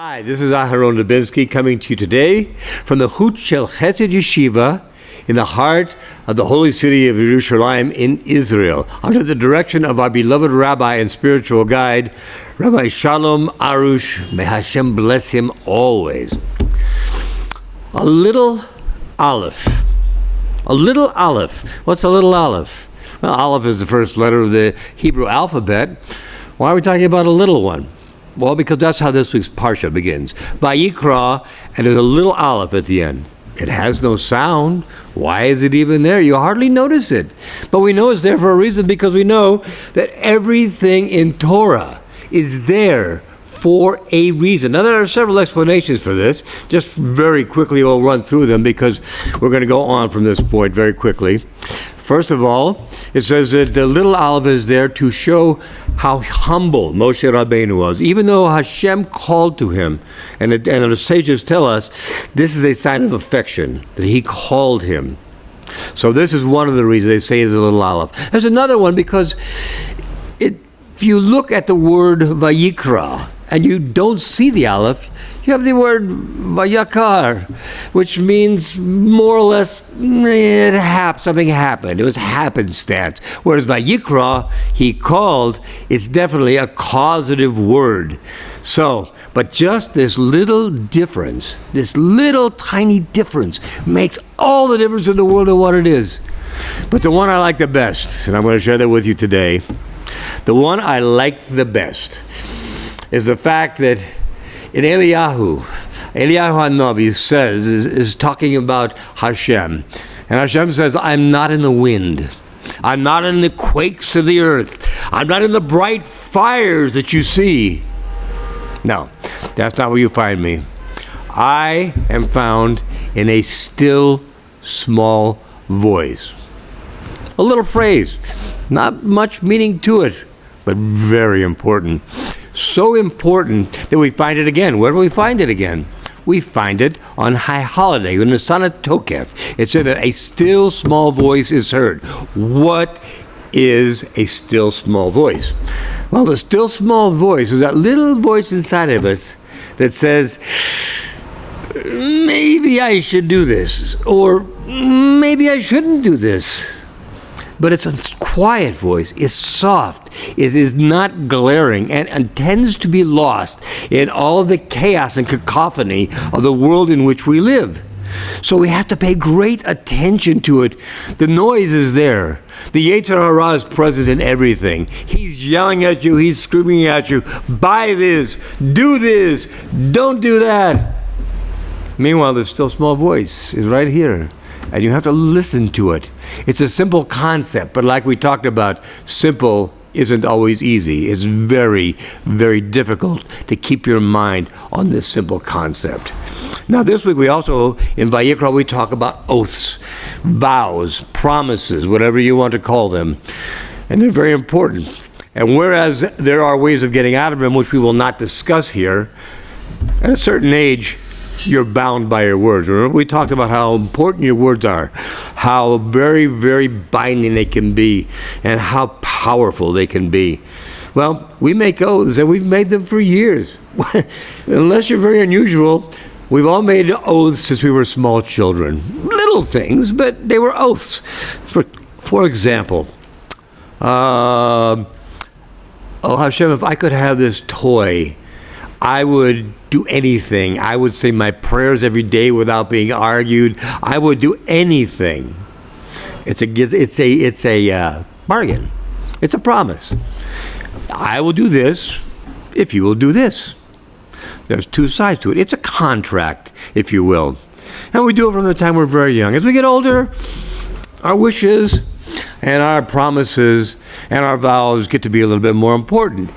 Hi, this is Aharon Lubinsky coming to you today from the Chut Shel Chesed Yeshiva in the heart of the holy city of Yerushalayim in Israel, under the direction of our beloved rabbi and spiritual guide, Rabbi Shalom Arush. May Hashem bless him always. A little aleph. A little aleph. What's a little aleph? Well, aleph is the first letter of the Hebrew alphabet. Why are we talking about a little one? Well, because that's how this week's Parsha begins. Vayikra, and there's a little aleph at the end. It has no sound. Why is it even there? You hardly notice it. But we know it's there for a reason, because we know that everything in Torah is there for a reason. Now, there are several explanations for this. Just very quickly, we'll run through them because we're going to go on from this point very quickly. First of all, it says that the little aleph is there to show how humble Moshe Rabbeinu was. Even though Hashem called to him, and the sages tell us this is a sign of affection, that he called him. So this is one of the reasons they say is a little aleph. There's another one because if you look at the word Vayikra and you don't see the aleph, you have the word Vayakar, which means more or less something happened. It was happenstance. Whereas Vayikra, he called, it's definitely a causative word. So, but just this little difference, this little tiny difference makes all the difference in the world of what it is. But the one I like the best, and I'm going to share that with you today, the one I like the best is the fact that in Eliyahu HaNavi says, is talking about Hashem. And Hashem says, I'm not in the wind. I'm not in the quakes of the earth. I'm not in the bright fires that you see. No, that's not where you find me. I am found in a still, small voice. A little phrase, not much meaning to it, but very important. So important that we find it again. Where do we find it again? We find it on High Holiday, in the Sonnet Tokef. It said that a still small voice is heard. What is a still small voice? Well, the still small voice is that little voice inside of us that says, maybe I should do this, or maybe I shouldn't do this. But it's a quiet voice. It's soft. It is not glaring and tends to be lost in all of the chaos and cacophony of the world in which we live. So we have to pay great attention to it. The noise is there. The Yetzer Hara is present in everything. He's yelling at you. He's screaming at you. Buy this. Do this. Don't do that. Meanwhile, the still small voice is right here. And you have to listen to it. It's a simple concept, but like we talked about, simple isn't always easy. It's very, very difficult to keep your mind on this simple concept. Now, this week we also, in Vayikra, we talk about oaths, vows, promises, whatever you want to call them. And they're very important. And whereas there are ways of getting out of them, which we will not discuss here, at a certain age, you're bound by your words. Remember, we talked about how important your words are, how very, very binding they can be, and how powerful they can be. Well, we make oaths, and we've made them for years. Unless you're very unusual, we've all made oaths since we were small children. Little things, but they were oaths. For example, oh Hashem, if I could have this toy, I would do anything. I would say my prayers every day without being argued. I would do anything. It's a bargain. It's a promise. I will do this if you will do this. There's two sides to it. It's a contract, if you will. And we do it from the time we're very young. As we get older, our wishes and our promises and our vows get to be a little bit more important.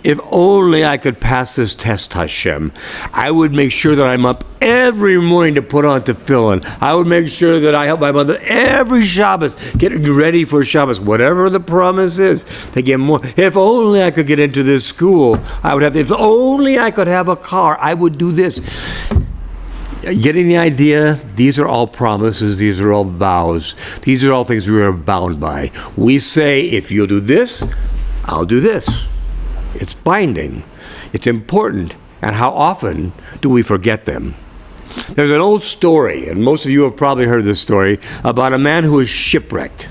If only I could pass this test, Hashem. I would make sure that I'm up every morning to put on tefillin. I would make sure that I help my mother every Shabbos, getting ready for Shabbos. Whatever the promise is, to get more. If only I could get into this school, I would have. If only I could have a car, I would do this. Getting the idea? These are all promises. These are all vows. These are all things we are bound by. We say, if you'll do this, I'll do this. It's binding. It's important. And how often do we forget them? There's an old story, and most of you have probably heard this story, about a man who is shipwrecked.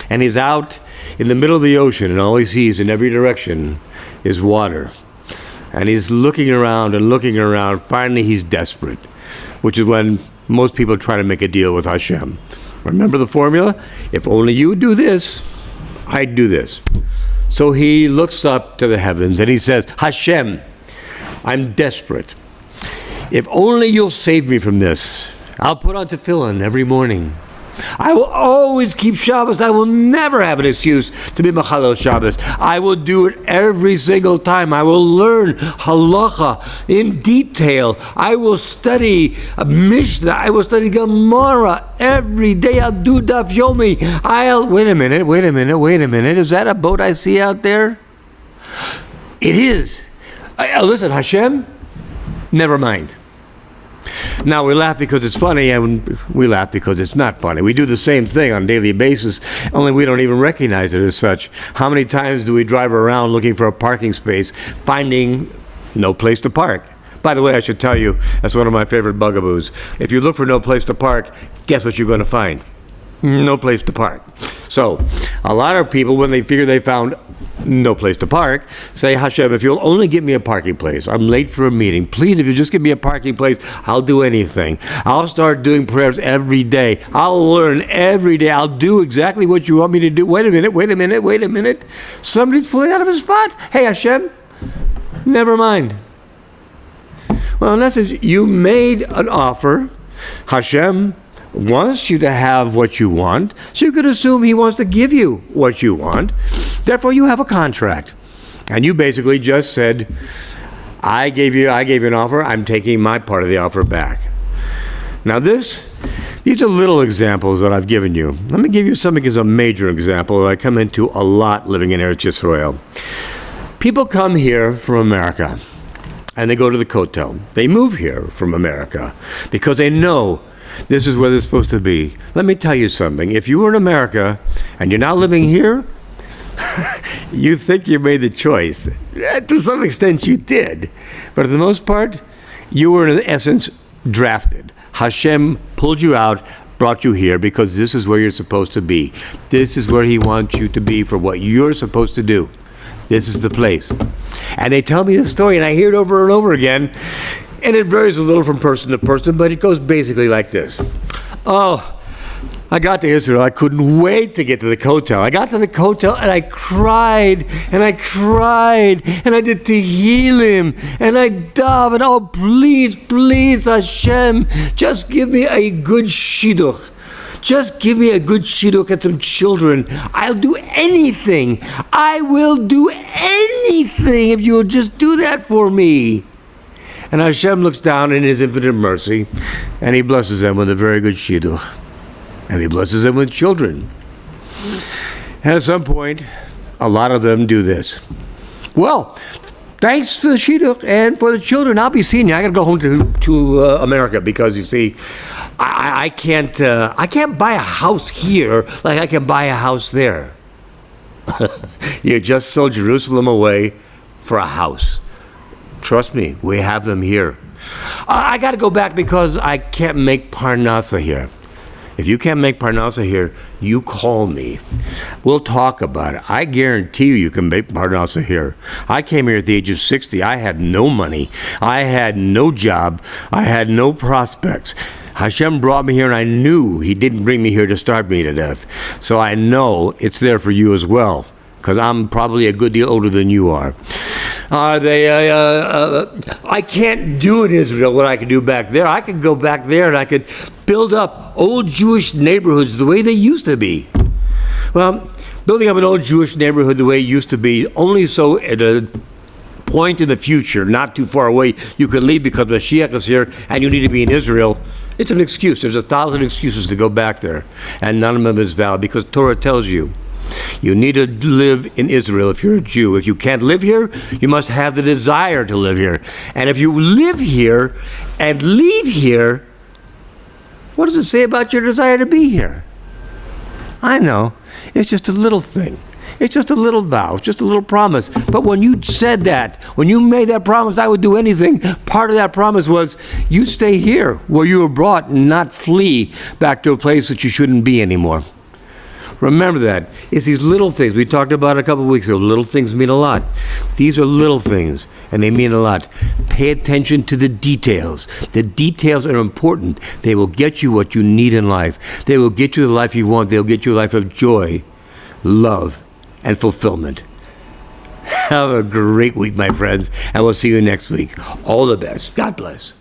And he's out in the middle of the ocean, and all he sees in every direction is water. And he's looking around and looking around. Finally, he's desperate, which is when most people try to make a deal with Hashem. Remember the formula? If only you would do this, I'd do this. So he looks up to the heavens and he says, Hashem, I'm desperate. If only you'll save me from this, I'll put on tefillin every morning. I will always keep Shabbos. I will never have an excuse to be Machalel Shabbos. I will do it every single time. I will learn halacha in detail. I will study Mishnah. I will study Gemara every day. I'll do Daf Yomi. Wait a minute. Is that a boat I see out there? It is. Listen, Hashem, never mind. Now, we laugh because it's funny, and we laugh because it's not funny. We do the same thing on a daily basis, only we don't even recognize it as such. How many times do we drive around looking for a parking space, finding no place to park? By the way, I should tell you, that's one of my favorite bugaboos. If you look for no place to park, guess what you're going to find? No place to park. So, a lot of people, when they figure they found no place to park, say, Hashem, if you'll only give me a parking place, I'm late for a meeting. Please, if you just give me a parking place, I'll do anything. I'll start doing prayers every day. I'll learn every day. I'll do exactly what you want me to do. Wait a minute. Somebody's pulling out of a spot. Hey, Hashem, never mind. Well, in essence, you made an offer. Hashem wants you to have what you want, so you could assume he wants to give you what you want. Therefore, you have a contract. And you basically just said, I gave you an offer, I'm taking my part of the offer back. Now these are little examples that I've given you. Let me give you something as a major example that I come into a lot living in Eretz Yisrael. People come here from America, and they go to the Kotel. They move here from America because they know this is where they're supposed to be. Let me tell you something. If you were in America and you're not living here, you think you made the choice. To some extent, you did. But for the most part, you were, in essence, drafted. Hashem pulled you out, brought you here, because this is where you're supposed to be. This is where he wants you to be for what you're supposed to do. This is the place. And they tell me the story, and I hear it over and over again. And it varies a little from person to person, but it goes basically like this. Oh, I got to Israel. I couldn't wait to get to the Kotel. I got to the Kotel and I cried and I did Tehillim and I davened. Oh, please, Hashem, just give me a good shidduch. Just give me a good shidduch and some children. I'll do anything. I will do anything if you'll just do that for me. And Hashem looks down in his infinite mercy, and he blesses them with a very good shidduch. And he blesses them with children. And at some point, a lot of them do this. Well, thanks for the shidduch and for the children. I'll be seeing you. I got to go home to America because, you see, I can't buy a house here like I can buy a house there. You just sold Jerusalem away for a house. Trust me, we have them here. I got to go back because I can't make Parnassa here. If you can't make Parnassa here, you call me. We'll talk about it. I guarantee you can make Parnassa here. I came here at the age of 60. I had no money. I had no job. I had no prospects. Hashem brought me here, and I knew he didn't bring me here to starve me to death. So I know it's there for you as well, because I'm probably a good deal older than you are. I can't do in Israel what I could do back there. I could go back there and I could build up old Jewish neighborhoods the way they used to be. Well, building up an old Jewish neighborhood the way it used to be, only so at a point in the future, not too far away, you could leave because Mashiach is here and you need to be in Israel. It's an excuse. There's 1,000 excuses to go back there, and none of them is valid because Torah tells you you need to live in Israel if you're a Jew. If you can't live here, you must have the desire to live here. And if you live here and leave here, what does it say about your desire to be here? I know. It's just a little thing. It's just a little vow, it's just a little promise. But when you said that, when you made that promise, I would do anything, part of that promise was you stay here where you were brought and not flee back to a place that you shouldn't be anymore. Remember that. It's these little things. We talked about it a couple of weeks ago. Little things mean a lot. These are little things, and they mean a lot. Pay attention to the details. The details are important. They will get you what you need in life. They will get you the life you want. They'll get you a life of joy, love, and fulfillment. Have a great week, my friends, and we'll see you next week. All the best. God bless.